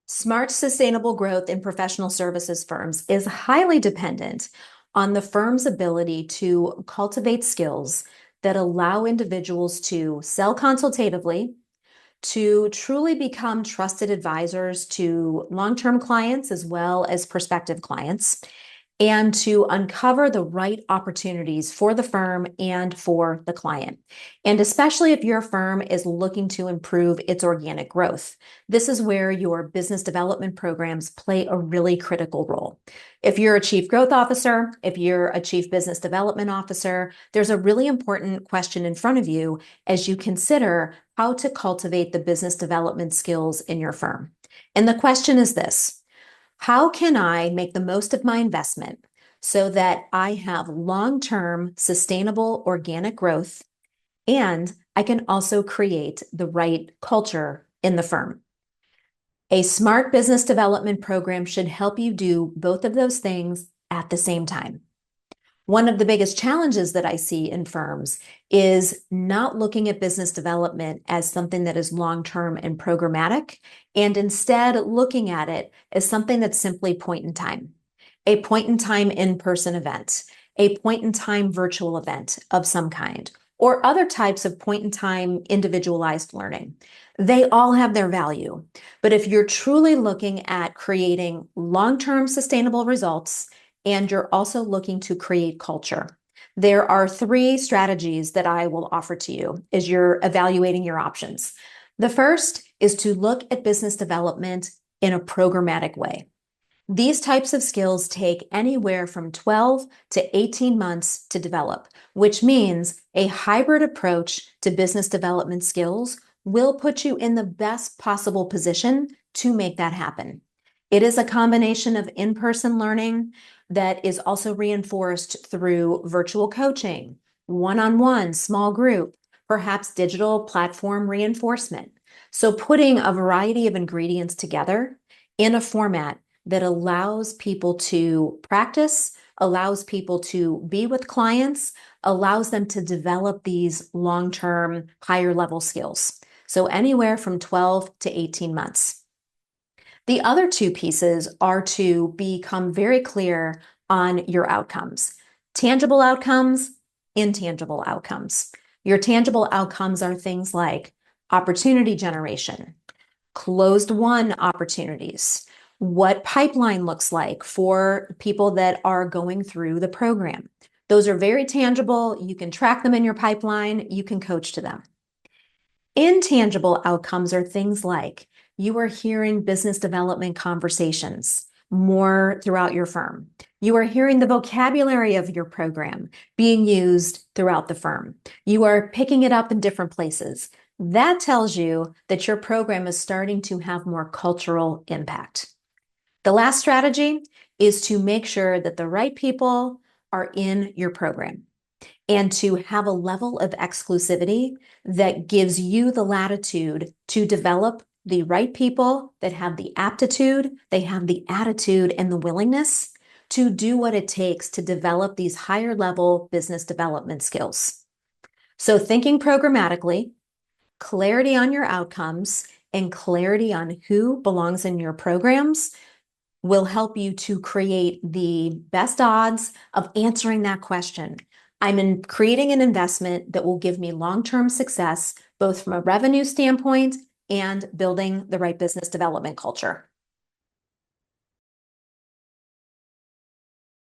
Smart, sustainable growth in professional services firms is highly dependent on the firm's ability to cultivate skills that allow individuals to sell consultatively, to truly become trusted advisors to long-term clients as well as prospective clients, and to uncover the right opportunities for the firm and for the client. And especially if your firm is looking to improve its organic growth, this is where your business development programs play a really critical role. If you're a chief growth officer, if you're a chief business development officer, there's a really important question in front of you as you consider how to cultivate the business development skills in your firm. And the question is this: how can I make the most of my investment so that I have long-term sustainable organic growth and I can also create the right culture in the firm? A smart business development program should help you do both of those things at the same time. One of the biggest challenges that I see in firms is not looking at business development as something that is long-term and programmatic, and instead looking at it as something that's simply point in time. A point in time in-person event, a point in time virtual event of some kind, or other types of point in time individualized learning. They all have their value. But if you're truly looking at creating long-term sustainable results, and you're also looking to create culture, there are three strategies that I will offer to you as you're evaluating your options. The first is to look at business development in a programmatic way. These types of skills take anywhere from 12 to 18 months to develop, which means a hybrid approach to business development skills will put you in the best possible position to make that happen. It is a combination of in-person learning that is also reinforced through virtual coaching, one-on-one, small group, perhaps digital platform reinforcement. So putting a variety of ingredients together in a format that allows people to practice, allows people to be with clients, allows them to develop these long-term, higher-level skills. So anywhere from 12 to 18 months. The other two pieces are to become very clear on your outcomes. Tangible outcomes, intangible outcomes. Your tangible outcomes are things like opportunity generation, closed-won opportunities, what pipeline looks like for people that are going through the program. Those are very tangible. You can track them in your pipeline. You can coach to them. Intangible outcomes are things like you are hearing business development conversations more throughout your firm. You are hearing the vocabulary of your program being used throughout the firm. You are picking it up in different places. That tells you that your program is starting to have more cultural impact. The last strategy is to make sure that the right people are in your program and to have a level of exclusivity that gives you the latitude to develop the right people that have the aptitude, they have the attitude and the willingness to do what it takes to develop these higher level business development skills. So thinking programmatically, clarity on your outcomes, and clarity on who belongs in your programs will help you to create the best odds of answering that question. I'm creating an investment that will give me long-term success, both from a revenue standpoint and building the right business development culture.